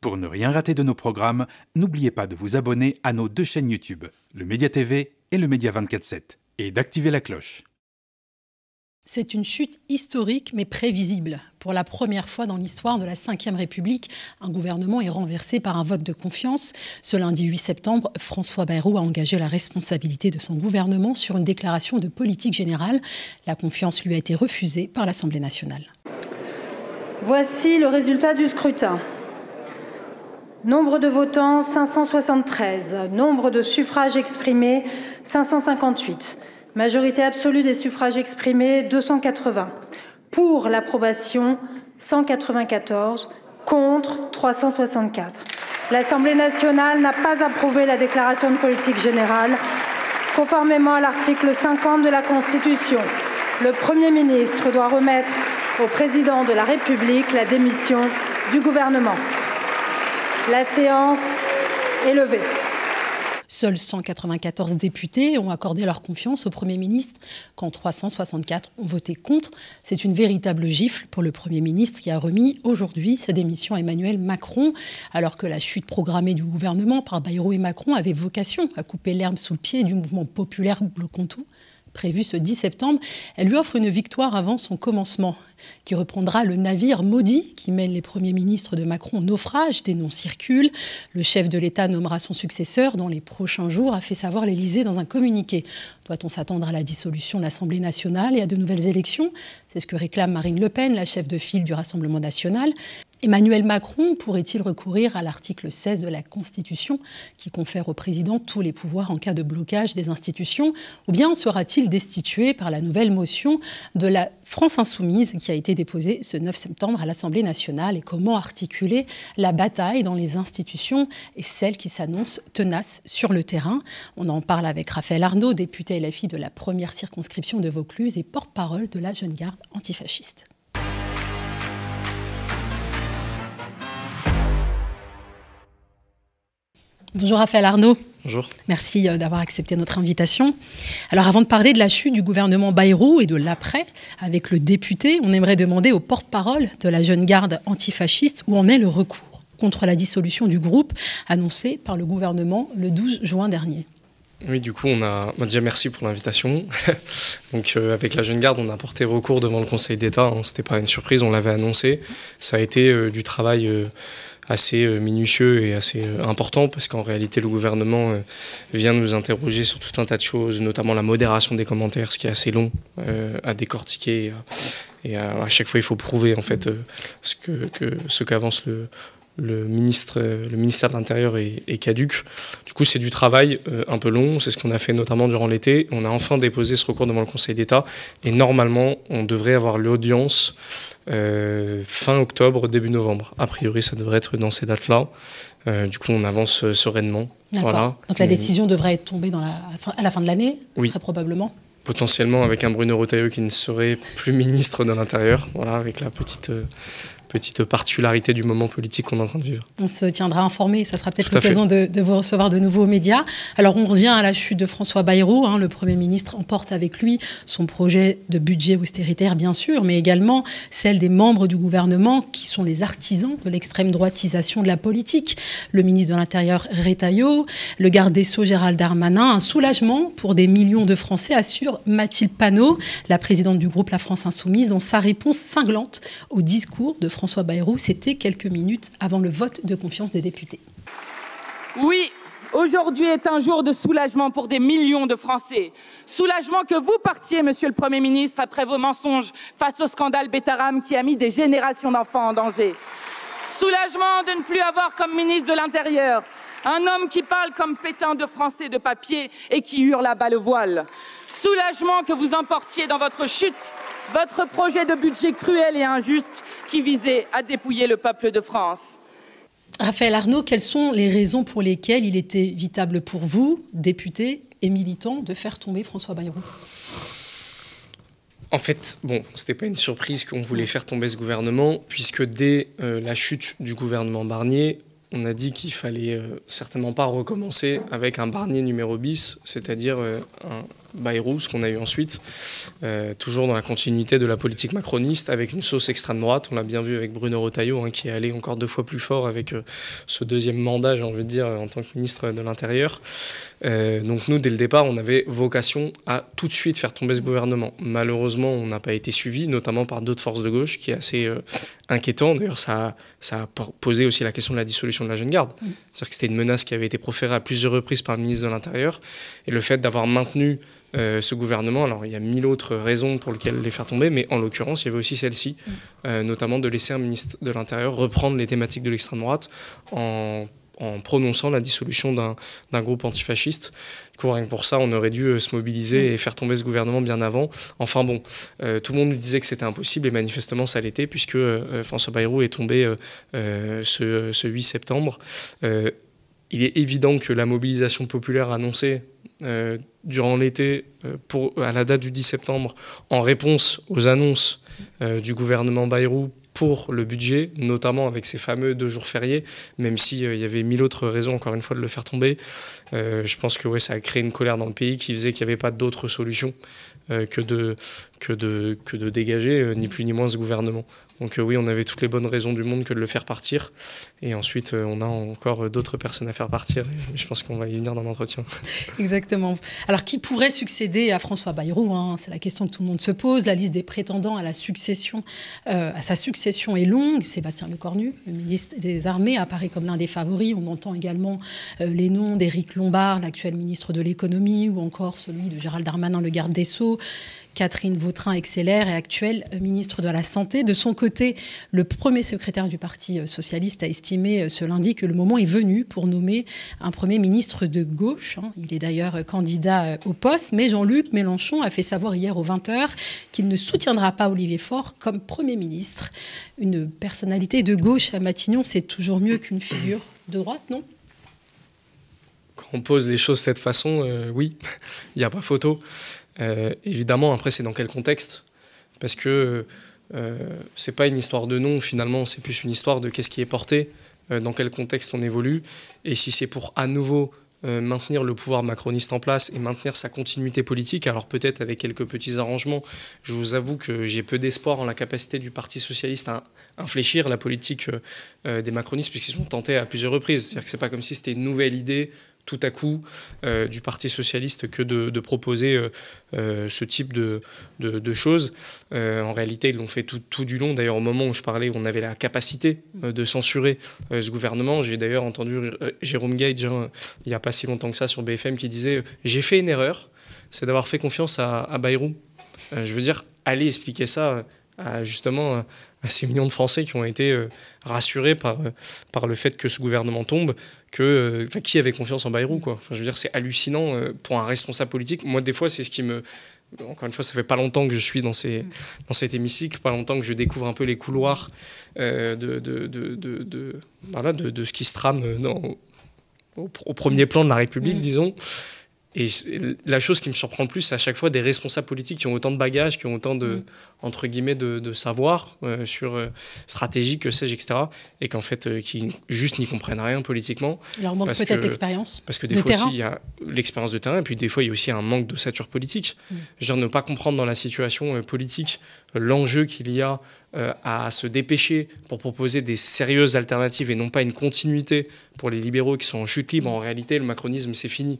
Pour ne rien rater de nos programmes, n'oubliez pas de vous abonner à nos deux chaînes YouTube, le Média TV et le Média 24/7, et d'activer la cloche. C'est une chute historique mais prévisible. Pour la première fois dans l'histoire de la Ve République, un gouvernement est renversé par un vote de confiance. Ce lundi 8 septembre, François Bayrou a engagé la responsabilité de son gouvernement sur une déclaration de politique générale. La confiance lui a été refusée par l'Assemblée nationale. Voici le résultat du scrutin. Nombre de votants 573, nombre de suffrages exprimés 558. Majorité absolue des suffrages exprimés, 280. Pour l'approbation, 194. Contre, 364. L'Assemblée nationale n'a pas approuvé la déclaration de politique générale. Conformément à l'article 50 de la Constitution, le Premier ministre doit remettre au Président de la République la démission du gouvernement. La séance est levée. Seuls 194 députés ont accordé leur confiance au Premier ministre, quand 364 ont voté contre. C'est une véritable gifle pour le Premier ministre qui a remis aujourd'hui sa démission à Emmanuel Macron, alors que la chute programmée du gouvernement par Bayrou et Macron avait vocation à couper l'herbe sous le pied du mouvement populaire bloquant tout. Prévue ce 10 septembre, elle lui offre une victoire avant son commencement, qui reprendra le navire maudit qui mène les premiers ministres de Macron au naufrage. Des noms circulent. Le chef de l'État nommera son successeur dans les prochains jours, a fait savoir l'Élysée dans un communiqué. Doit-on s'attendre à la dissolution de l'Assemblée nationale et à de nouvelles élections? C'est ce que réclame Marine Le Pen, la chef de file du Rassemblement national. Emmanuel Macron pourrait-il recourir à l'article 16 de la Constitution qui confère au président tous les pouvoirs en cas de blocage des institutions? Ou bien sera-t-il destitué par la nouvelle motion de la France insoumise qui a été déposée ce 9 septembre à l'Assemblée nationale? Et comment articuler la bataille dans les institutions et celle qui s'annonce tenace sur le terrain? On en parle avec Raphaël Arnaud, député LFI de la première circonscription de Vaucluse et porte-parole de la Jeune Garde antifasciste. Bonjour Raphaël Arnaud. Bonjour. Merci d'avoir accepté notre invitation. Alors avant de parler de la chute du gouvernement Bayrou et de l'après, avec le député, on aimerait demander au porte-parole de la Jeune Garde antifasciste où en est le recours contre la dissolution du groupe annoncé par le gouvernement le 12 juin dernier. Oui, du coup, déjà merci pour l'invitation. Donc avec la Jeune Garde, on a porté recours devant le Conseil d'État. C'était pas une surprise, on l'avait annoncé. Ça a été du travail assez minutieux et assez important parce qu'en réalité le gouvernement vient nous interroger sur tout un tas de choses, notamment la modération des commentaires, ce qui est assez long à décortiquer et à chaque fois il faut prouver en fait ce qu'avance le ministère de l'Intérieur est caduc. Du coup, c'est du travail un peu long. C'est ce qu'on a fait notamment durant l'été. On a enfin déposé ce recours devant le Conseil d'État. Et normalement, on devrait avoir l'audience fin octobre, début novembre. A priori, ça devrait être dans ces dates-là. Du coup, on avance sereinement. Voilà. Donc la décision devrait être tombée à la fin de l'année, oui. Très probablement. Potentiellement avec un Bruno Retailleau qui ne serait plus ministre de l'Intérieur. Voilà, avec la petite particularité du moment politique qu'on est en train de vivre. On se tiendra informé, ça sera peut-être l'occasion de vous recevoir de nouveau aux médias. Alors on revient à la chute de François Bayrou, le Premier ministre emporte avec lui son projet de budget austéritaire bien sûr, mais également celle des membres du gouvernement qui sont les artisans de l'extrême droitisation de la politique. Le ministre de l'Intérieur Retailleau, le garde des Sceaux Gérald Darmanin, un soulagement pour des millions de Français, assure Mathilde Panot, la présidente du groupe La France Insoumise, dans sa réponse cinglante au discours de François Bayrou, c'était quelques minutes avant le vote de confiance des députés. Oui, aujourd'hui est un jour de soulagement pour des millions de Français. Soulagement que vous partiez, monsieur le Premier ministre, après vos mensonges face au scandale Betaram qui a mis des générations d'enfants en danger. Soulagement de ne plus avoir comme ministre de l'Intérieur un homme qui parle comme Pétain de français de papier et qui hurle à bas le voile. Soulagement que vous emportiez dans votre chute votre projet de budget cruel et injuste qui visait à dépouiller le peuple de France. Raphaël Arnaud, quelles sont les raisons pour lesquelles il était évitable pour vous, député et militant, de faire tomber François Bayrou? En fait, c'était pas une surprise qu'on voulait faire tomber ce gouvernement, puisque dès la chute du gouvernement Barnier, on a dit qu'il fallait certainement pas recommencer avec un Barnier numéro bis, c'est-à-dire Bayrou, ce qu'on a eu ensuite, toujours dans la continuité de la politique macroniste, avec une sauce extrême droite. On l'a bien vu avec Bruno Retailleau, qui est allé encore 2 fois plus fort avec ce deuxième mandat, j'ai envie de dire, en tant que ministre de l'Intérieur. Donc nous, dès le départ, on avait vocation à tout de suite faire tomber ce gouvernement. Malheureusement, on n'a pas été suivi, notamment par d'autres forces de gauche, qui est assez inquiétant. D'ailleurs, ça a posé aussi la question de la dissolution de la Jeune Garde. C'est-à-dire que c'était une menace qui avait été proférée à plusieurs reprises par le ministre de l'Intérieur. Et le fait d'avoir maintenu ce gouvernement, alors il y a 1000 autres raisons pour lesquelles les faire tomber, mais en l'occurrence, il y avait aussi celle-ci, notamment de laisser un ministre de l'Intérieur reprendre les thématiques de l'extrême droite en prononçant la dissolution d'un groupe antifasciste. Du coup, rien que pour ça, on aurait dû se mobiliser et faire tomber ce gouvernement bien avant. Enfin bon, tout le monde nous disait que c'était impossible et manifestement ça l'était, puisque François Bayrou est tombé ce 8 septembre. Il est évident que la mobilisation populaire annoncée durant l'été à la date du 10 septembre, en réponse aux annonces du gouvernement Bayrou pour le budget, notamment avec ces fameux 2 jours fériés, même s'il y avait 1000 autres raisons, encore une fois, de le faire tomber. Je pense que ça a créé une colère dans le pays qui faisait qu'il n'y avait pas d'autre solution que de dégager, ni plus ni moins, ce gouvernement. Donc oui, on avait toutes les bonnes raisons du monde que de le faire partir. Et ensuite, on a encore d'autres personnes à faire partir. Et je pense qu'on va y venir dans l'entretien. Exactement. Alors, qui pourrait succéder à François Bayrou, c'est la question que tout le monde se pose. La liste des prétendants à la succession, à sa succession est longue. Sébastien Lecornu, le ministre des Armées, apparaît comme l'un des favoris. On entend également les noms d'Éric Lombard, l'actuel ministre de l'Économie, ou encore celui de Gérald Darmanin, le garde des Sceaux. Catherine Vautrin, ex-LR et actuelle ministre de la Santé. De son côté, le premier secrétaire du Parti socialiste a estimé ce lundi que le moment est venu pour nommer un Premier ministre de gauche. Il est d'ailleurs candidat au poste, mais Jean-Luc Mélenchon a fait savoir hier aux 20h qu'il ne soutiendra pas Olivier Faure comme Premier ministre. Une personnalité de gauche à Matignon, c'est toujours mieux qu'une figure de droite, non ? Quand on pose les choses de cette façon, oui, il n'y a pas photo. Évidemment, après, c'est dans quel contexte ? Parce que c'est pas une histoire de nom, finalement, c'est plus une histoire de qu'est-ce qui est porté, dans quel contexte on évolue, et si c'est pour à nouveau maintenir le pouvoir macroniste en place et maintenir sa continuité politique, alors peut-être avec quelques petits arrangements. Je vous avoue que j'ai peu d'espoir en la capacité du Parti socialiste à infléchir la politique des macronistes, puisqu'ils sont tentés à plusieurs reprises. C'est-à-dire que c'est pas comme si c'était une nouvelle idée tout à coup du Parti socialiste que de proposer ce type de choses. En réalité, ils l'ont fait tout du long. D'ailleurs, au moment où je parlais, on avait la capacité de censurer ce gouvernement. J'ai d'ailleurs entendu Jérôme Gage, il n'y a pas si longtemps que ça, sur BFM, qui disait « J'ai fait une erreur, c'est d'avoir fait confiance à Bayrou ». Je veux dire, allez expliquer ça justement à ces millions de Français qui ont été rassurés par le fait que ce gouvernement tombe, qui avait confiance en Bayrou, quoi. Enfin, je veux dire, c'est hallucinant pour un responsable politique. Moi, des fois, c'est ce qui me... Encore une fois, ça fait pas longtemps que je suis dans cet hémicycle, pas longtemps que je découvre un peu les couloirs de ce qui se trame au premier plan de la République, disons. Et la chose qui me surprend le plus, c'est à chaque fois des responsables politiques qui ont autant de bagages, qui ont autant de, entre guillemets, de savoir sur stratégie, que sais-je, etc. Et qu'en fait, qui juste n'y comprennent rien politiquement. Il leur manque peut-être l'expérience. Parce que des fois aussi, il y a l'expérience de terrain, et puis des fois, il y a aussi un manque d'ossature politique. Je veux dire, ne pas comprendre dans la situation politique l'enjeu qu'il y a à se dépêcher pour proposer des sérieuses alternatives et non pas une continuité pour les libéraux qui sont en chute libre. En réalité, le macronisme, c'est fini.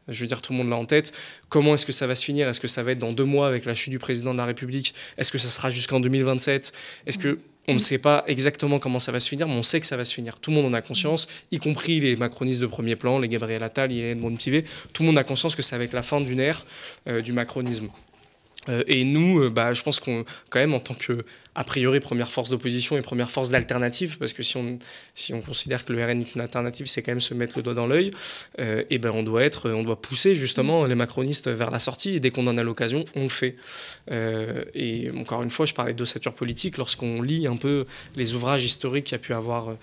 Je veux dire, tout le monde l'a en tête. Comment est-ce que ça va se finir ? Est-ce que ça va être dans 2 mois avec la chute du président de la République ? Est-ce que ça sera jusqu'en 2027 ? Est-ce que on ne sait pas exactement comment ça va se finir, mais on sait que ça va se finir. Tout le monde en a conscience, y compris les macronistes de premier plan, les Gabriel Attal, les Edmond Pivet. Tout le monde a conscience que ça va être la fin d'une ère du macronisme. Et nous, je pense qu'on, quand même, en tant que, a priori, première force d'opposition et première force d'alternative, parce que si on considère que le RN est une alternative, c'est quand même se mettre le doigt dans l'œil, et on doit pousser justement les macronistes vers la sortie, et dès qu'on en a l'occasion, on le fait. Et encore une fois, je parlais d'ossature politique, lorsqu'on lit un peu les ouvrages historiques qui a pu avoir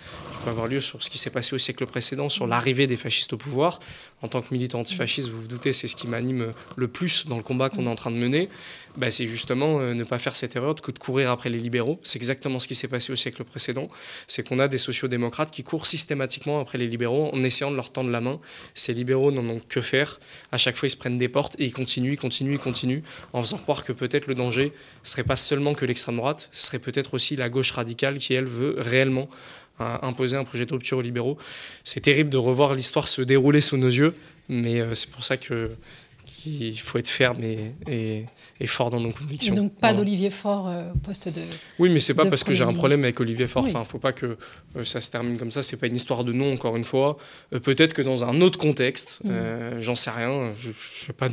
lieu sur ce qui s'est passé au siècle précédent, sur l'arrivée des fascistes au pouvoir. En tant que militant antifasciste, vous vous doutez, c'est ce qui m'anime le plus dans le combat qu'on est en train de mener. C'est justement ne pas faire cette erreur que de courir après les libéraux. C'est exactement ce qui s'est passé au siècle précédent. C'est qu'on a des sociodémocrates qui courent systématiquement après les libéraux en essayant de leur tendre la main. Ces libéraux n'en ont que faire. À chaque fois, ils se prennent des portes et ils continuent, en faisant croire que peut-être le danger ne serait pas seulement que l'extrême droite, ce serait peut-être aussi la gauche radicale qui, elle, veut réellement imposer un projet de rupture aux libéraux. C'est terrible de revoir l'histoire se dérouler sous nos yeux, mais c'est pour ça qu'il faut être ferme et fort dans nos convictions. Et donc pas d'Olivier Faure au poste de... Oui, mais c'est pas parce que j'ai un ministre. problème avec Olivier Faure. Enfin, faut pas que ça se termine comme ça. C'est pas une histoire de nom, encore une fois. Peut-être que dans un autre contexte, j'en sais rien. Je sais pas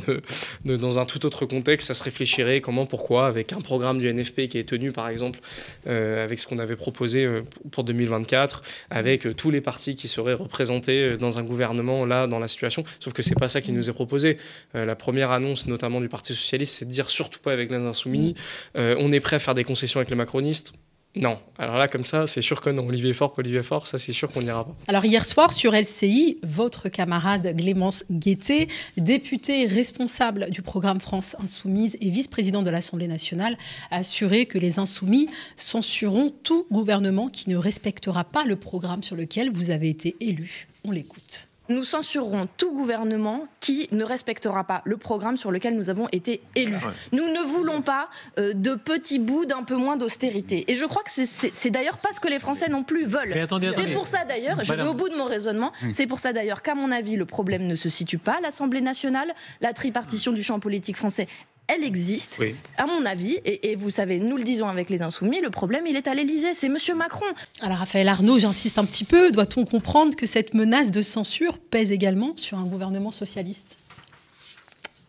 dans un tout autre contexte, ça se réfléchirait comment, pourquoi, avec un programme du NFP qui est tenu, par exemple, avec ce qu'on avait proposé pour 2024, avec tous les partis qui seraient représentés dans un gouvernement là, dans la situation. Sauf que c'est pas ça qui nous est proposé. La première annonce, notamment du Parti socialiste, c'est de dire surtout pas avec les Insoumis. On est prêt à faire des concessions avec les macronistes. Non. Alors là, comme ça, c'est sûr que non. Olivier Faure, ça, c'est sûr qu'on n'ira pas. Alors hier soir, sur LCI, votre camarade Clémence Guettet, députée responsable du programme France Insoumise et vice-président de l'Assemblée nationale, a assuré que les Insoumis censureront tout gouvernement qui ne respectera pas le programme sur lequel vous avez été élu. On l'écoute. Nous censurerons tout gouvernement qui ne respectera pas le programme sur lequel nous avons été élus. Nous ne voulons pas de petits bouts d'un peu moins d'austérité. Et je crois que c'est d'ailleurs pas ce que les Français non plus veulent. C'est pour ça d'ailleurs, je vais au bout de mon raisonnement, c'est pour ça d'ailleurs qu'à mon avis, le problème ne se situe pas à l'Assemblée nationale. La tripartition du champ politique français, elle existe, à mon avis, et vous savez, nous le disons avec les Insoumis, le problème, il est à l'Élysée, c'est M. Macron. Alors Raphaël Arnaud, j'insiste un petit peu, doit-on comprendre que cette menace de censure pèse également sur un gouvernement socialiste ?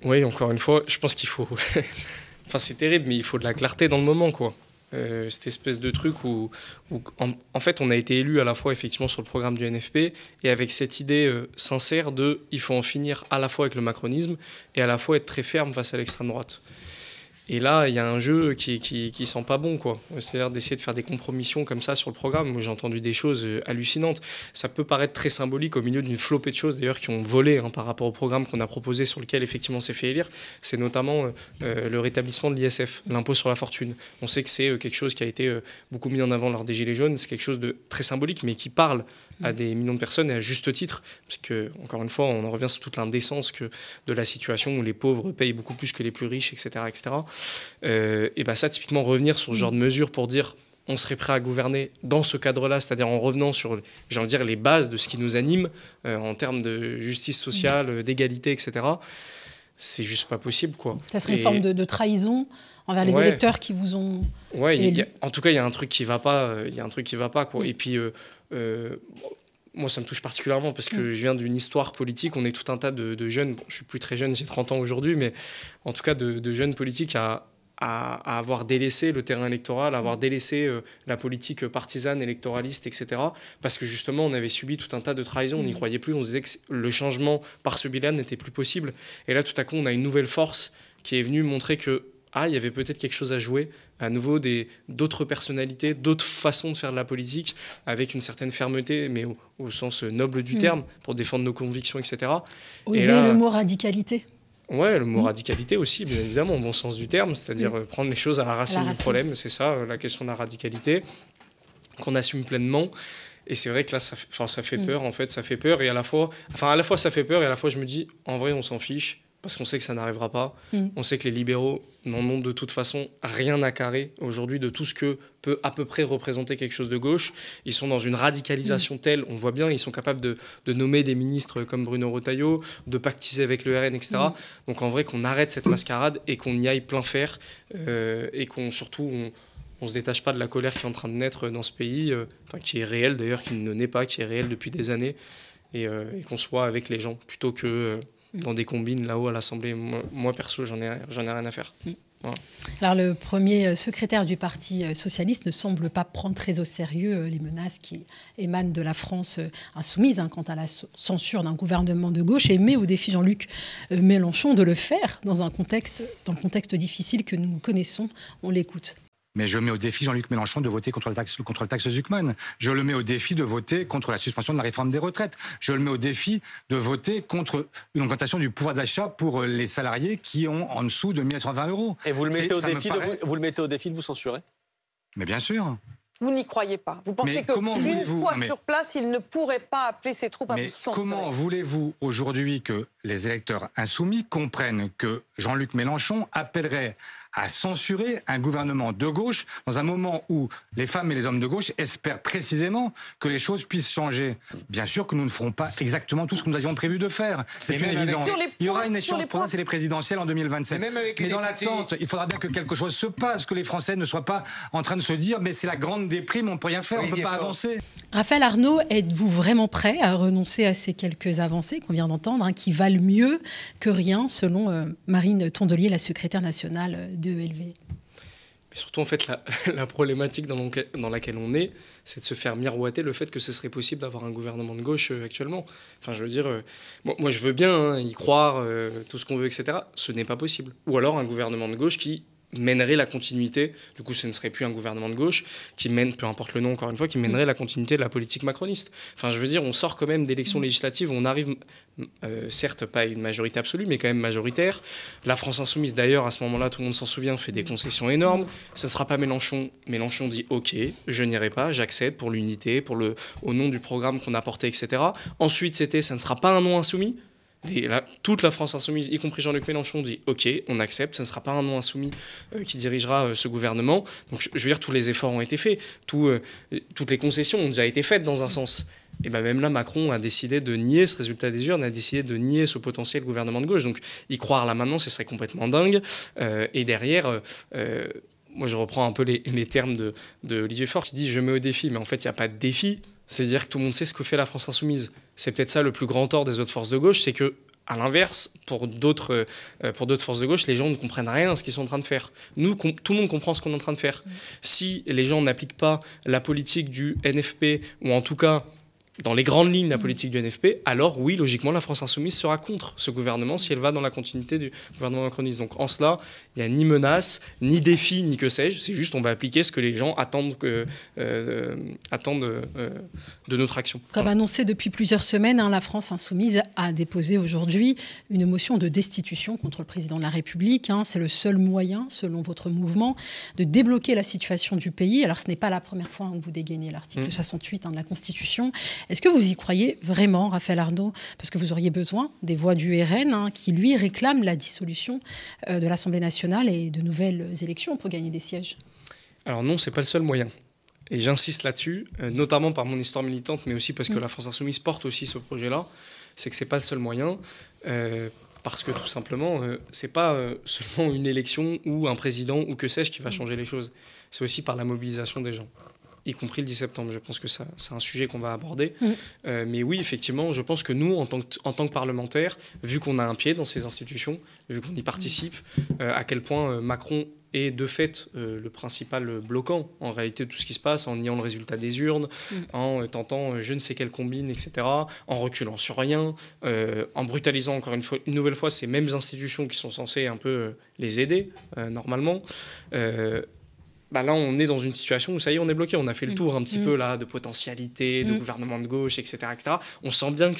Oui, encore une fois, je pense qu'il faut... enfin, c'est terrible, mais il faut de la clarté dans le moment, quoi. Cette espèce de truc où en fait on a été élu à la fois effectivement sur le programme du NFP et avec cette idée sincère de il faut en finir à la fois avec le macronisme et à la fois être très ferme face à l'extrême droite. Et là, il y a un jeu qui sent pas bon, quoi. C'est-à-dire d'essayer de faire des compromissions comme ça sur le programme. Moi, j'ai entendu des choses hallucinantes. Ça peut paraître très symbolique au milieu d'une flopée de choses, d'ailleurs, qui ont volé par rapport au programme qu'on a proposé, sur lequel, effectivement, on s'est fait élire. C'est notamment le rétablissement de l'ISF, l'impôt sur la fortune. On sait que c'est quelque chose qui a été beaucoup mis en avant lors des Gilets jaunes. C'est quelque chose de très symbolique, mais qui parle à des millions de personnes, et à juste titre. Parce que, encore une fois, on en revient sur toute l'indécence de la situation où les pauvres payent beaucoup plus que les plus riches, etc., etc. Et bah ça, typiquement, revenir sur ce genre de mesures pour dire on serait prêt à gouverner dans ce cadre-là, c'est-à-dire en revenant sur, j'ai envie de dire, les bases de ce qui nous anime en termes de justice sociale, d'égalité, etc. C'est juste pas possible, quoi. Ça serait une forme de trahison envers les électeurs qui vous ont élu. En tout cas, il y a un truc qui va pas. Quoi. Et puis, moi, ça me touche particulièrement parce que je viens d'une histoire politique. On est tout un tas de jeunes. Bon, je suis plus très jeune, j'ai 30 ans aujourd'hui, mais en tout cas de jeunes politiques à avoir délaissé le terrain électoral, à avoir délaissé la politique partisane, électoraliste, etc. Parce que justement, on avait subi tout un tas de trahisons. On n'y croyait plus. On se disait que le changement par ce bilan n'était plus possible. Et là, tout à coup, on a une nouvelle force qui est venue montrer que il y avait peut-être quelque chose à jouer, à nouveau d'autres personnalités, d'autres façons de faire de la politique, avec une certaine fermeté, mais au sens noble du terme, pour défendre nos convictions, etc. Oser le mot radicalité. Ouais, le mot radicalité aussi, bien évidemment, au bon sens du terme, c'est-à-dire prendre les choses à la racine du problème, c'est ça, la question de la radicalité, qu'on assume pleinement. Et c'est vrai que là, ça fait peur, en fait, ça fait peur, et à la fois ça fait peur, et à la fois je me dis, en vrai, on s'en fiche, parce qu'on sait que ça n'arrivera pas. On sait que les libéraux n'en ont de toute façon rien à carrer aujourd'hui de tout ce que peut à peu près représenter quelque chose de gauche. Ils sont dans une radicalisation telle, on voit bien, ils sont capables de nommer des ministres comme Bruno Retailleau, de pactiser avec le RN, etc. Donc en vrai, qu'on arrête cette mascarade et qu'on y aille plein fer, et qu'on surtout... On ne se détache pas de la colère qui est en train de naître dans ce pays, qui est réelle d'ailleurs, qui ne naît pas, qui est réelle depuis des années, et qu'on soit avec les gens plutôt que... dans des combines là-haut à l'Assemblée. Moi perso, j'en ai rien à faire. Voilà. Alors le premier secrétaire du Parti socialiste ne semble pas prendre très au sérieux les menaces qui émanent de la France insoumise quant à la censure d'un gouvernement de gauche, et met au défi Jean-Luc Mélenchon de le faire dans le contexte difficile que nous connaissons. On l'écoute. Mais je mets au défi Jean-Luc Mélenchon de voter contre le taxe Zuckman. Je le mets au défi de voter contre la suspension de la réforme des retraites. Je le mets au défi de voter contre une augmentation du pouvoir d'achat pour les salariés qui ont en dessous de 1 120 €. Et vous le mettez au défi de vous censurer ? Mais bien sûr. Vous n'y croyez pas. Vous pensez qu'une fois sur place, il ne pourrait pas appeler ses troupes à vous censurer. Comment voulez-vous aujourd'hui que les électeurs insoumis comprennent que Jean-Luc Mélenchon appellerait à censurer un gouvernement de gauche dans un moment où les femmes et les hommes de gauche espèrent précisément que les choses puissent changer? Bien sûr que nous ne ferons pas exactement tout ce que nous avions prévu de faire. C'est une évidence. Il y aura une échéance pour ça, c'est les présidentielles en 2027. Mais dans l'attente, il faudra bien que quelque chose se passe, que les Français ne soient pas en train de se dire mais c'est la grande déprime, on ne peut rien faire, on ne peut pas avancer. Raphaël Arnaud, êtes-vous vraiment prêt à renoncer à ces quelques avancées qu'on vient d'entendre, qui valent mieux que rien, selon Marine Tondelier, la secrétaire nationale de ELV? Mais surtout, en fait, la problématique dans laquelle on est, c'est de se faire miroiter le fait que ce serait possible d'avoir un gouvernement de gauche actuellement. Enfin, je veux dire, moi je veux bien y croire, tout ce qu'on veut, etc. Ce n'est pas possible. Ou alors un gouvernement de gauche qui mènerait la continuité, du coup ce ne serait plus un gouvernement de gauche, qui mène, peu importe le nom encore une fois, qui mènerait la continuité de la politique macroniste. Enfin je veux dire, on sort quand même d'élections législatives, on arrive, certes pas à une majorité absolue, mais quand même majoritaire. La France Insoumise d'ailleurs, à ce moment-là, tout le monde s'en souvient, fait des concessions énormes. Ça ne sera pas Mélenchon. Mélenchon dit ok, je n'irai pas, j'accède pour l'unité, au nom du programme qu'on a porté, etc. Ensuite ça ne sera pas un non insoumis. Toute la France insoumise, y compris Jean-Luc Mélenchon, dit ok, on accepte, ce ne sera pas un non insoumis qui dirigera ce gouvernement. Donc je veux dire, tous les efforts ont été faits, toutes les concessions ont déjà été faites dans un sens. Et bien même là, Macron a décidé de nier ce résultat des urnes, a décidé de nier ce potentiel gouvernement de gauche. Donc y croire là maintenant, ce serait complètement dingue. Et derrière... moi je reprends un peu les termes de Olivier Faure qui dit « je mets au défi », mais en fait il n'y a pas de défi. C'est-à-dire que tout le monde sait ce que fait la France insoumise. C'est peut-être ça le plus grand tort des autres forces de gauche, c'est que, à l'inverse, pour d'autres forces de gauche, les gens ne comprennent rien à ce qu'ils sont en train de faire. Nous, tout le monde comprend ce qu'on est en train de faire. Si les gens n'appliquent pas la politique du NFP, ou en tout cas dans les grandes lignes la politique du NFP, alors oui, logiquement, la France insoumise sera contre ce gouvernement si elle va dans la continuité du gouvernement macroniste. Donc en cela, il n'y a ni menace, ni défi, ni que sais-je. C'est juste on va appliquer ce que les gens attendent de notre action. Comme annoncé depuis plusieurs semaines, la France insoumise a déposé aujourd'hui une motion de destitution contre le président de la République. C'est le seul moyen, selon votre mouvement, de débloquer la situation du pays. Alors ce n'est pas la première fois que vous dégainez l'article 68 de la Constitution. Est-ce que vous y croyez vraiment, Raphaël Arnaud? Parce que vous auriez besoin des voix du RN qui, lui, réclament la dissolution de l'Assemblée nationale et de nouvelles élections pour gagner des sièges. Alors non, c'est pas le seul moyen. Et j'insiste là-dessus, notamment par mon histoire militante, mais aussi parce que la France Insoumise porte aussi ce projet-là. C'est que c'est pas le seul moyen. Parce que tout simplement, c'est pas seulement une élection ou un président ou que sais-je qui va changer les choses. C'est aussi par la mobilisation des gens, y compris le 10 septembre. Je pense que c'est un sujet qu'on va aborder. Mais oui, effectivement, je pense que nous, en tant que parlementaires, vu qu'on a un pied dans ces institutions, vu qu'on y participe, à quel point Macron est de fait le principal bloquant, en réalité, de tout ce qui se passe, en niant le résultat des urnes, en tentant je ne sais quelle combine, etc., en reculant sur rien, en brutalisant encore une nouvelle fois ces mêmes institutions qui sont censées un peu les aider, normalement. Là, on est dans une situation où ça y est, on est bloqué. On a fait le tour un petit peu là de potentialité, de gouvernement de gauche, etc., etc. On sent bien que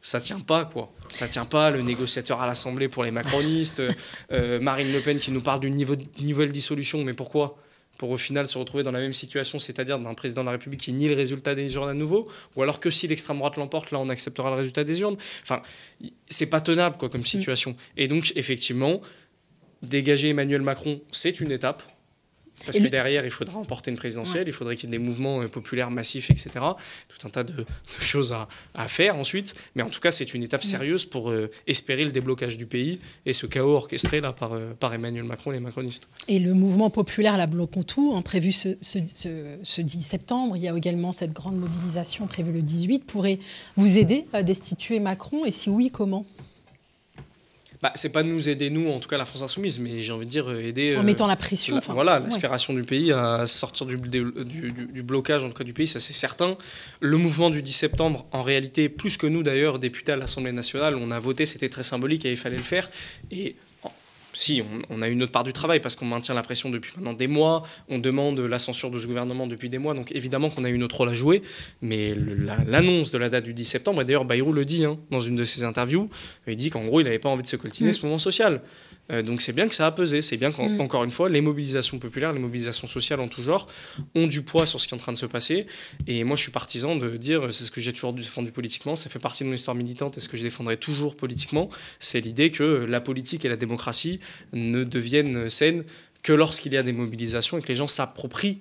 ça tient pas, quoi. Ça tient pas, le négociateur à l'Assemblée pour les macronistes, Marine Le Pen qui nous parle d'une nouvelle dissolution. Mais pourquoi? Pour au final se retrouver dans la même situation, c'est-à-dire d'un président de la République qui nie le résultat des urnes à nouveau, ou alors que si l'extrême droite l'emporte, là on acceptera le résultat des urnes. Enfin, c'est pas tenable, quoi, comme situation. Et donc, effectivement, dégager Emmanuel Macron, c'est une étape. Parce que derrière, il faudra emporter une présidentielle, il faudrait qu'il y ait des mouvements populaires massifs, etc. Tout un tas de choses à faire ensuite. Mais en tout cas, c'est une étape sérieuse pour espérer le déblocage du pays et ce chaos orchestré là, par Emmanuel Macron et les macronistes. Et le mouvement populaire, la Bloquons tout, prévu ce 10 septembre, il y a également cette grande mobilisation prévue le 18, pourrait vous aider à destituer Macron? Et si oui, comment? C'est pas nous aider, nous, en tout cas la France Insoumise, mais j'ai envie de dire aider... En mettant la pression. L'aspiration du pays à sortir du blocage, en tout cas du pays, ça c'est certain. Le mouvement du 10 septembre, en réalité, plus que nous d'ailleurs, députés à l'Assemblée nationale, on a voté, c'était très symbolique et il fallait le faire. Et si, on a une autre part du travail parce qu'on maintient la pression depuis maintenant des mois, on demande la censure de ce gouvernement depuis des mois, donc évidemment qu'on a une autre rôle à jouer, mais l'annonce de la date du 10 septembre, et d'ailleurs Bayrou le dit dans une de ses interviews, il dit qu'en gros il n'avait pas envie de se coltiner ce mouvement social. Donc c'est bien que ça a pesé, c'est bien qu'encore une fois, les mobilisations populaires, les mobilisations sociales en tout genre ont du poids sur ce qui est en train de se passer. Et moi je suis partisan de dire, c'est ce que j'ai toujours défendu politiquement, ça fait partie de mon histoire militante et ce que je défendrai toujours politiquement, c'est l'idée que la politique et la démocratie ne deviennent saines que lorsqu'il y a des mobilisations et que les gens s'approprient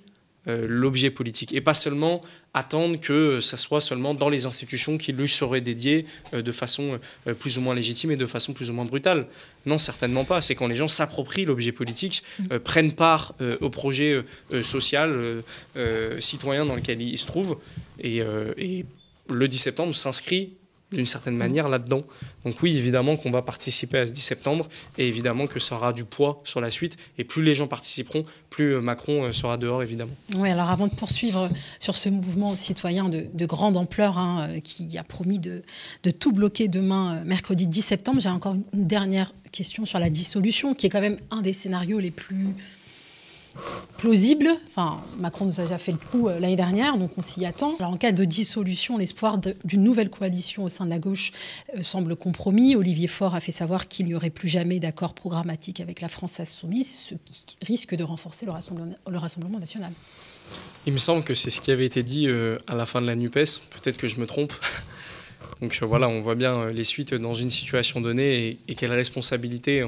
l'objet politique et pas seulement attendre que ça soit seulement dans les institutions qui lui seraient dédiées de façon plus ou moins légitime et de façon plus ou moins brutale. Non, certainement pas. C'est quand les gens s'approprient l'objet politique, prennent part au projet social, citoyen dans lequel ils se trouvent et le 10 septembre s'inscrit d'une certaine manière là-dedans. Donc oui, évidemment qu'on va participer à ce 10 septembre et évidemment que ça aura du poids sur la suite. Et plus les gens participeront, plus Macron sera dehors, évidemment. Oui, alors avant de poursuivre sur ce mouvement citoyen de grande ampleur qui a promis de tout bloquer demain, mercredi 10 septembre, j'ai encore une dernière question sur la dissolution, qui est quand même un des scénarios les plus plausible. Enfin, Macron nous a déjà fait le coup l'année dernière, donc on s'y attend. Alors, en cas de dissolution, l'espoir d'une nouvelle coalition au sein de la gauche semble compromis. Olivier Faure a fait savoir qu'il n'y aurait plus jamais d'accord programmatique avec la France insoumise, ce qui risque de renforcer le Rassemblement national. Il me semble que c'est ce qui avait été dit à la fin de la NUPES. Peut-être que je me trompe. Donc voilà, on voit bien les suites dans une situation donnée et quelle responsabilité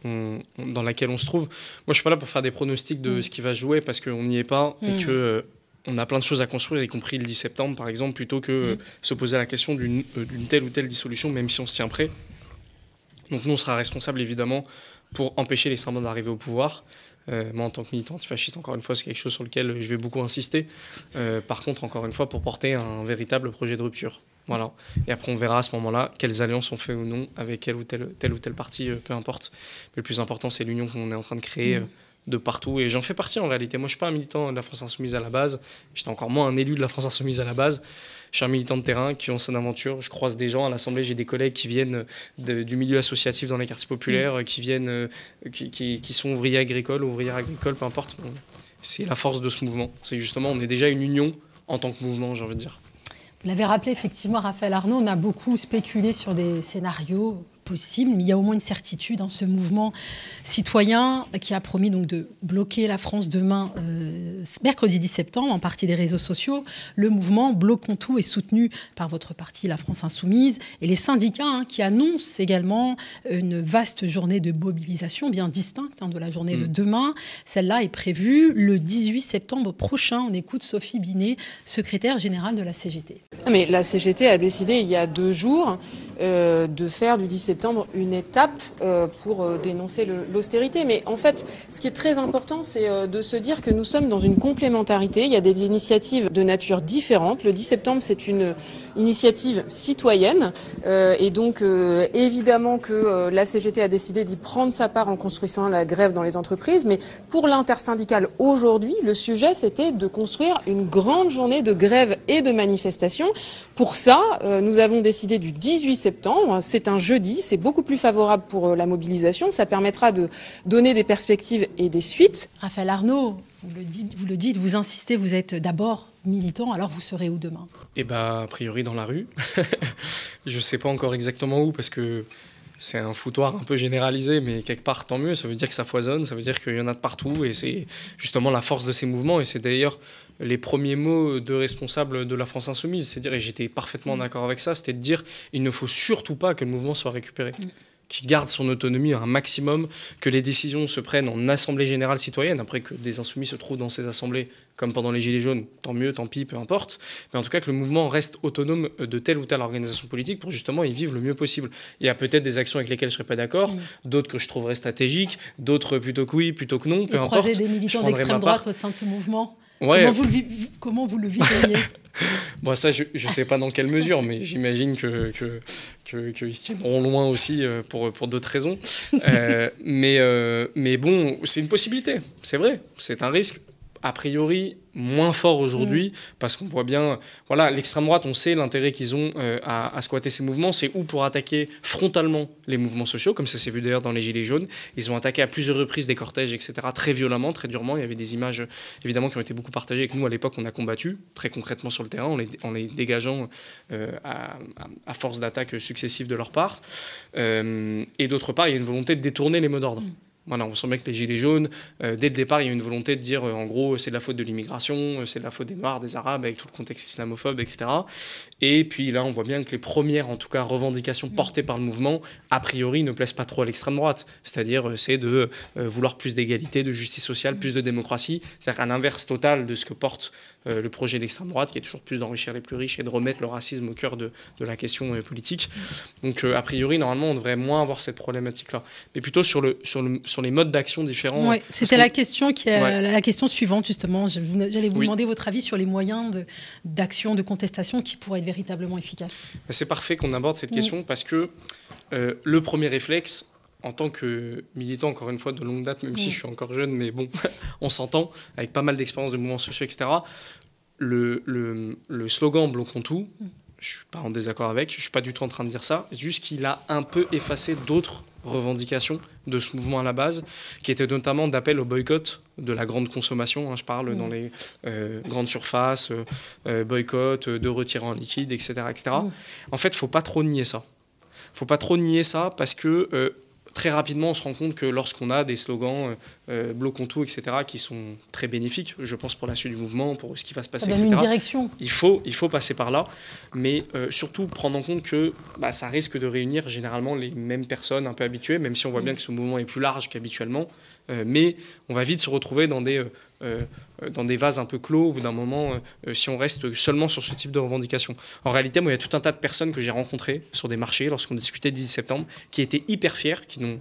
dans laquelle on se trouve. Moi, je ne suis pas là pour faire des pronostics de ce qui va se jouer parce qu'on n'y est pas et qu'on a plein de choses à construire, y compris le 10 septembre, par exemple, plutôt que se poser la question d'une telle ou telle dissolution, même si on se tient prêt. Donc nous, on sera responsable, évidemment, pour empêcher l'extrême-droite d'arriver au pouvoir. Moi, en tant que militant antifasciste, encore une fois, c'est quelque chose sur lequel je vais beaucoup insister. Par contre, encore une fois, pour porter un véritable projet de rupture. Voilà. Et après, on verra à ce moment-là quelles alliances on fait ou non avec tel ou tel parti, peu importe. Mais le plus important, c'est l'union qu'on est en train de créer de partout. Et j'en fais partie en réalité. Moi, je ne suis pas un militant de la France Insoumise à la base. J'étais encore moins un élu de la France Insoumise à la base. Je suis un militant de terrain qui ont son aventure. Je croise des gens à l'Assemblée. J'ai des collègues qui viennent du milieu associatif dans les quartiers populaires, qui sont ouvriers agricoles, ouvrières agricoles, peu importe. C'est la force de ce mouvement. C'est justement, on est déjà une union en tant que mouvement, j'ai envie de dire. Vous l'avez rappelé, effectivement, Raphaël Arnaud, on a beaucoup spéculé sur des scénarios possible, mais il y a au moins une certitude dans ce mouvement citoyen qui a promis donc de bloquer la France demain, mercredi 10 septembre, en partie des réseaux sociaux. Le mouvement Bloquons tout est soutenu par votre parti, la France Insoumise, et les syndicats qui annoncent également une vaste journée de mobilisation bien distincte de la journée de demain. Celle-là est prévue le 18 septembre prochain. On écoute Sophie Binet, secrétaire générale de la CGT. Mais la CGT a décidé il y a 2 jours de faire du 10 septembre une étape pour dénoncer l'austérité. Mais en fait, ce qui est très important, c'est de se dire que nous sommes dans une complémentarité. Il y a des initiatives de nature différente. Le 10 septembre, c'est une initiative citoyenne. Et donc, évidemment que la CGT a décidé d'y prendre sa part en construisant la grève dans les entreprises. Mais pour l'intersyndicale, aujourd'hui, le sujet, c'était de construire une grande journée de grève et de manifestation. Pour ça, nous avons décidé du 18 septembre. C'est un jeudi, c'est beaucoup plus favorable pour la mobilisation. Ça permettra de donner des perspectives et des suites. Raphaël Arnaud, vous le dites, vous insistez, vous êtes d'abord militant, alors vous serez où demain ? Eh bien, a priori dans la rue. Je ne sais pas encore exactement où, parce que c'est un foutoir un peu généralisé, mais quelque part, tant mieux. Ça veut dire que ça foisonne, ça veut dire qu'il y en a de partout, et c'est justement la force de ces mouvements, et c'est d'ailleurs les premiers mots de responsables de la France Insoumise. C'est-à-dire, et j'étais parfaitement d'accord avec ça, c'était de dire il ne faut surtout pas que le mouvement soit récupéré. Qui garde son autonomie un maximum, que les décisions se prennent en assemblée générale citoyenne, après que des insoumis se trouvent dans ces assemblées, comme pendant les Gilets jaunes, tant mieux, tant pis, peu importe, mais en tout cas que le mouvement reste autonome de telle ou telle organisation politique pour justement y vivre le mieux possible. Il y a peut-être des actions avec lesquelles je ne serais pas d'accord, d'autres que je trouverais stratégiques, d'autres plutôt que oui, plutôt que non, peu importe. Croiser des militants d'extrême droite au sein de ce mouvement, ouais. Comment vous le vivriez ? Bon, ça, je ne sais pas dans quelle mesure, mais j'imagine qu'ils se tiendront loin aussi pour d'autres raisons. Mais bon, c'est une possibilité, c'est vrai, c'est un risque. a priori moins fort aujourd'hui, parce qu'on voit bien, voilà, l'extrême droite, on sait l'intérêt qu'ils ont à squatter ces mouvements, c'est ou pour attaquer frontalement les mouvements sociaux, comme ça s'est vu d'ailleurs dans les Gilets jaunes, ils ont attaqué à plusieurs reprises des cortèges, etc., très violemment, très durement, il y avait des images évidemment qui ont été beaucoup partagées, et que nous à l'époque on a combattu très concrètement sur le terrain, en les dégageant à force d'attaques successives de leur part, et d'autre part il y a une volonté de détourner les mots d'ordre. Voilà, on sent bien que les Gilets jaunes, dès le départ, il y a une volonté de dire, en gros, c'est de la faute de l'immigration, c'est de la faute des Noirs, des Arabes, avec tout le contexte islamophobe, etc. Et puis là, on voit bien que les premières, en tout cas, revendications portées par le mouvement, a priori, ne plaisent pas trop à l'extrême droite. C'est-à-dire, c'est de vouloir plus d'égalité, de justice sociale, plus de démocratie. C'est-à-dire à l'inverse total de ce que porte le projet de l'extrême droite, qui est toujours plus d'enrichir les plus riches et de remettre le racisme au cœur de la question politique. Donc, a priori, normalement, on devrait moins avoir cette problématique-là. Mais plutôt sur les modes d'action différents. Ouais, c'était la question la question suivante, justement. J'allais vous demander votre avis sur les moyens d'action, de contestation qui pourraient être véritablement efficaces. C'est parfait qu'on aborde cette question parce que le premier réflexe, en tant que militant, encore une fois, de longue date, même si je suis encore jeune, mais bon, on s'entend, avec pas mal d'expériences de mouvements sociaux, etc., le slogan « Bloquons tout », je ne suis pas en désaccord avec, je ne suis pas du tout en train de dire ça, c'est juste qu'il a un peu effacé d'autres revendications de ce mouvement à la base, qui était notamment d'appel au boycott de la grande consommation, je parle dans les grandes surfaces, boycott, de retirer en liquide, etc. etc. En fait, il ne faut pas trop nier ça. Il ne faut pas trop nier ça parce que très rapidement, on se rend compte que lorsqu'on a des slogans bloquons tout, etc., qui sont très bénéfiques, je pense pour la suite du mouvement, pour ce qui va se passer, etc. Une direction. Il faut passer par là, mais surtout prendre en compte que ça risque de réunir généralement les mêmes personnes un peu habituées, même si on voit bien que ce mouvement est plus large qu'habituellement, mais on va vite se retrouver dans des vases un peu clos au bout d'un moment si on reste seulement sur ce type de revendication. En réalité, moi, il y a tout un tas de personnes que j'ai rencontrées sur des marchés lorsqu'on discutait du 10 septembre qui étaient hyper fiers, qui n'ont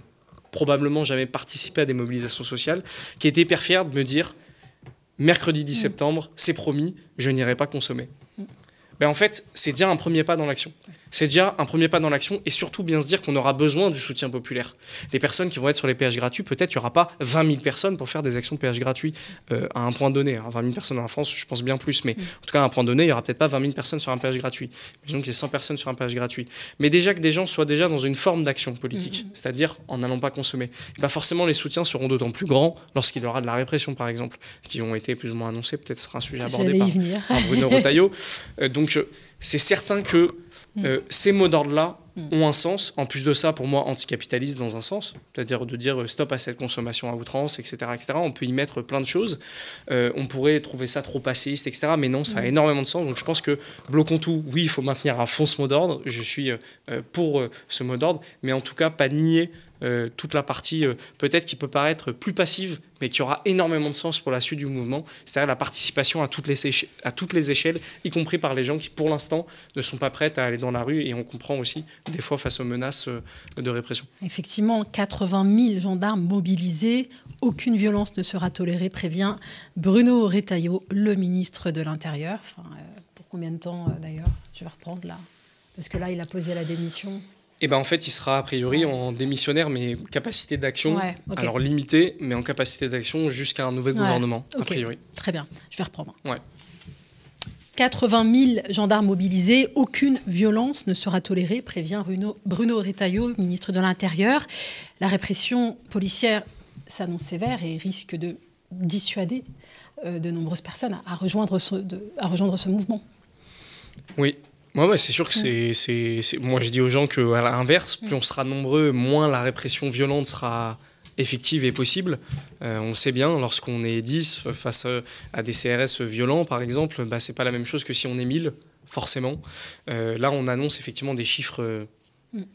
probablement jamais participé à des mobilisations sociales, qui étaient hyper fiers de me dire mercredi 10 septembre, c'est promis, je n'irai pas consommer. En fait, c'est déjà un premier pas dans l'action. C'est déjà un premier pas dans l'action et surtout bien se dire qu'on aura besoin du soutien populaire. Les personnes qui vont être sur les péages gratuits, peut-être il n'y aura pas 20 000 personnes pour faire des actions de péage gratuit à un point donné. 20 000 personnes en France, je pense bien plus, mais en tout cas à un point donné, il n'y aura peut-être pas 20 000 personnes sur un péage gratuit. Imaginons qu'il y ait 100 personnes sur un péage gratuit. Mais déjà que des gens soient déjà dans une forme d'action politique, c'est-à-dire en n'allant pas consommer. Et forcément, les soutiens seront d'autant plus grands lorsqu'il y aura de la répression, par exemple, qui ont été plus ou moins annoncés. Peut-être ce sera un sujet abordé par Bruno Retailleau. Donc, c'est certain que ces mots d'ordre-là ont un sens. En plus de ça, pour moi, anticapitaliste dans un sens, c'est-à-dire de dire stop à cette consommation à outrance, etc., etc. On peut y mettre plein de choses. On pourrait trouver ça trop passéiste, etc. Mais non, ça a énormément de sens. Donc je pense que bloquons tout, oui, il faut maintenir à fond ce mot d'ordre. Je suis pour ce mot d'ordre, mais en tout cas, pas nier toute la partie peut-être qui peut paraître plus passive, mais qui aura énormément de sens pour la suite du mouvement, c'est-à-dire la participation à toutes les échelles, y compris par les gens qui, pour l'instant, ne sont pas prêts à aller dans la rue, et on comprend aussi, des fois, face aux menaces de répression. Effectivement, 80 000 gendarmes mobilisés, aucune violence ne sera tolérée, prévient Bruno Retailleau, le ministre de l'Intérieur. Pour combien de temps, d'ailleurs? Je vais reprendre là, parce que là, il a posé la démission. En fait, il sera a priori en démissionnaire, mais capacité d'action, alors limitée, mais en capacité d'action jusqu'à un nouvel gouvernement, a priori. Très bien, je vais reprendre. 80 000 gendarmes mobilisés, aucune violence ne sera tolérée, prévient Bruno Retailleau, ministre de l'Intérieur. La répression policière s'annonce sévère et risque de dissuader de nombreuses personnes à rejoindre ce mouvement. Oui. C'est sûr que c'est... Moi, je dis aux gens qu'à l'inverse, plus on sera nombreux, moins la répression violente sera effective et possible. On le sait bien, lorsqu'on est 10 face à des CRS violents, par exemple, c'est pas la même chose que si on est 1000, forcément. Là, on annonce effectivement des chiffres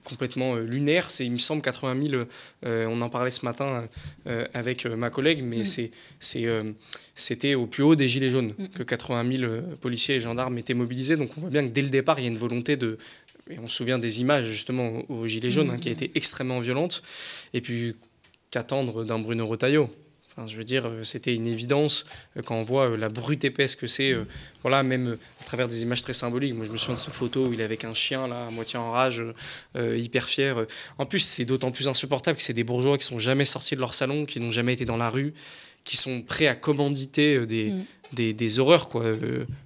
complètement lunaires. C'est, il me semble, 80 000, on en parlait ce matin avec ma collègue, mais c'était au plus haut des Gilets jaunes que 80 000 policiers et gendarmes étaient mobilisés. Donc on voit bien que dès le départ, il y a une volonté de... Et on se souvient des images justement aux Gilets jaunes qui a été extrêmement violente. Et puis qu'attendre d'un Bruno Retailleau? Je veux dire, c'était une évidence quand on voit la brute épaisse que c'est, même à travers des images très symboliques. Moi, je me souviens de cette photo où il est avec un chien, là, à moitié en rage, hyper fier. En plus, c'est d'autant plus insupportable que c'est des bourgeois qui ne sont jamais sortis de leur salon, qui n'ont jamais été dans la rue, qui sont prêts à commanditer des horreurs, quoi,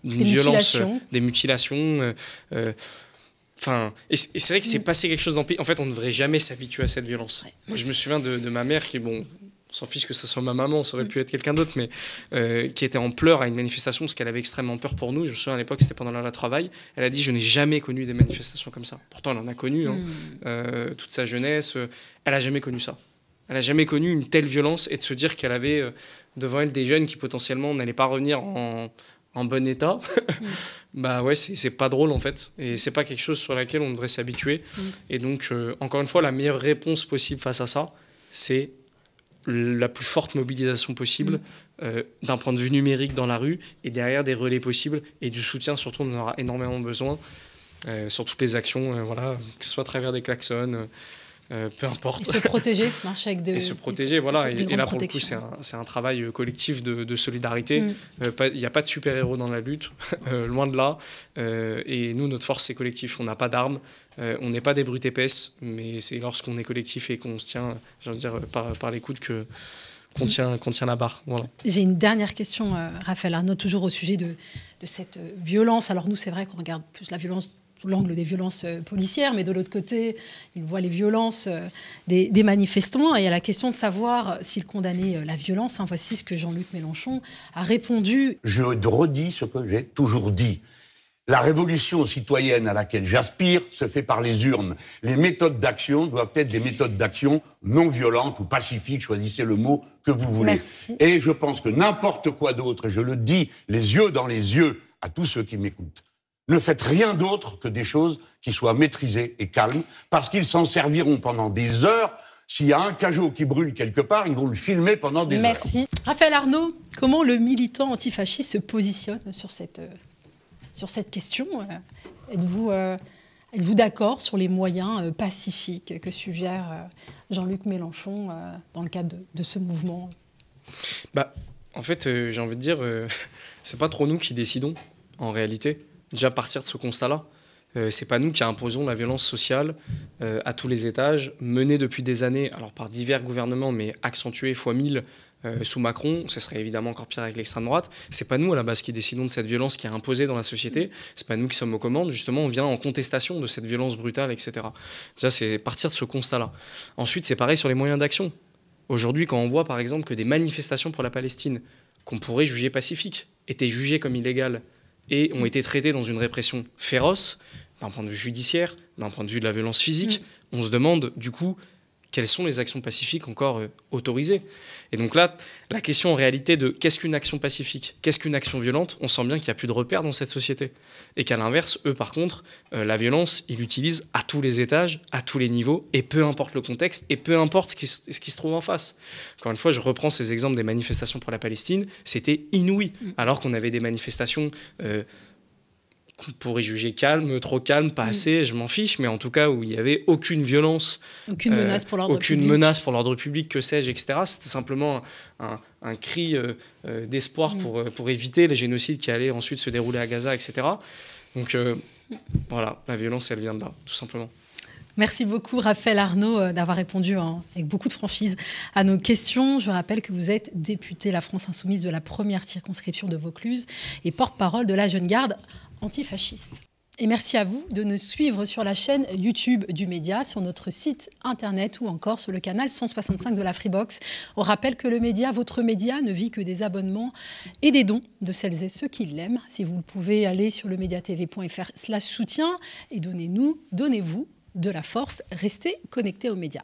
d'une violence, des mutilations. Et c'est vrai que c'est passé quelque chose dans le pays. En fait, on ne devrait jamais s'habituer à cette violence. Ouais. Je me souviens de ma mère qui, bon, on s'en fiche que ce soit ma maman, ça aurait pu être quelqu'un d'autre, mais qui était en pleurs à une manifestation parce qu'elle avait extrêmement peur pour nous. Je me souviens à l'époque, c'était pendant la travail. Elle a dit: je n'ai jamais connu des manifestations comme ça. Pourtant, elle en a connu toute sa jeunesse. Elle n'a jamais connu ça. Elle n'a jamais connu une telle violence et de se dire qu'elle avait devant elle des jeunes qui potentiellement n'allaient pas revenir en bon état. Bah ouais, c'est pas drôle en fait. Et c'est pas quelque chose sur laquelle on devrait s'habituer. Et donc, encore une fois, la meilleure réponse possible face à ça, c'est la plus forte mobilisation possible d'un point de vue numérique dans la rue et derrière des relais possibles et du soutien. Surtout, on en aura énormément besoin sur toutes les actions, voilà, que ce soit à travers des klaxons. Peu importe. Et se protéger, marcher avec et se protéger, voilà. Et là, pour le coup, c'est un travail collectif de solidarité. Il n'y a pas de super-héros dans la lutte, loin de là. Et nous, notre force, c'est collectif. On n'a pas d'armes, on n'est pas des brutes épaisses, mais c'est lorsqu'on est collectif et qu'on se tient, j'ai envie de dire, par les coudes qu'on tient la barre. Voilà. J'ai une dernière question, Raphaël Arnaud, toujours au sujet de cette violence. Alors nous, c'est vrai qu'on regarde plus la violence sous l'angle des violences policières, mais de l'autre côté, il voit les violences des manifestants. Et à la question de savoir s'il condamnait la violence, voici ce que Jean-Luc Mélenchon a répondu. Je redis ce que j'ai toujours dit. La révolution citoyenne à laquelle j'aspire se fait par les urnes. Les méthodes d'action doivent être des méthodes d'action non violentes ou pacifiques, choisissez le mot que vous voulez. Merci. Et je pense que n'importe quoi d'autre, et je le dis les yeux dans les yeux à tous ceux qui m'écoutent, ne faites rien d'autre que des choses qui soient maîtrisées et calmes, parce qu'ils s'en serviront pendant des heures. S'il y a un Cageot qui brûle quelque part, ils vont le filmer pendant des heures. Merci. Raphaël Arnaud, comment le militant antifasciste se positionne sur cette question? Êtes-vous d'accord sur les moyens pacifiques que suggère Jean-Luc Mélenchon dans le cadre de ce mouvement? En fait, j'ai envie de dire, c'est pas trop nous qui décidons, en réalité. Déjà, partir de ce constat-là, c'est pas nous qui imposons la violence sociale à tous les étages, menée depuis des années, alors par divers gouvernements, mais accentuée fois 1000 sous Macron. Ce serait évidemment encore pire avec l'extrême droite. C'est pas nous à la base qui décidons de cette violence qui est imposée dans la société. C'est pas nous qui sommes aux commandes. Justement, on vient en contestation de cette violence brutale, etc. Déjà, c'est partir de ce constat-là. Ensuite, c'est pareil sur les moyens d'action. Aujourd'hui, quand on voit par exemple que des manifestations pour la Palestine, qu'on pourrait juger pacifiques, étaient jugées comme illégales et ont été traités dans une répression féroce, d'un point de vue judiciaire, d'un point de vue de la violence physique, on se demande du coup quelles sont les actions pacifiques encore autorisées. Et donc là, la question en réalité de qu'est-ce qu'une action pacifique, qu'est-ce qu'une action violente, on sent bien qu'il n'y a plus de repères dans cette société. Et qu'à l'inverse, eux par contre, la violence, ils l'utilisent à tous les étages, à tous les niveaux, et peu importe le contexte, et peu importe ce qui se trouve en face. Encore une fois, je reprends ces exemples des manifestations pour la Palestine, c'était inouï, alors qu'on avait des manifestations qu'on pourrait juger calme, trop calme, pas assez, je m'en fiche, mais en tout cas où il n'y avait aucune violence, aucune menace pour l'ordre public. Aucune menace pour l'ordre public, que sais-je, etc. C'était simplement un cri d'espoir pour éviter les génocides qui allaient ensuite se dérouler à Gaza, etc. Donc voilà, la violence, elle vient de là, tout simplement. Merci beaucoup, Raphaël Arnaud, d'avoir répondu avec beaucoup de franchise à nos questions. Je rappelle que vous êtes député La France Insoumise de la première circonscription de Vaucluse et porte-parole de la Jeune Garde antifasciste. Et merci à vous de nous suivre sur la chaîne YouTube du Média, sur notre site internet ou encore sur le canal 165 de la Freebox. On rappelle que le Média, votre média, ne vit que des abonnements et des dons de celles et ceux qui l'aiment. Si vous pouvez aller sur lemediatv.fr/soutien et donnez-vous de la force. Restez connectés aux médias.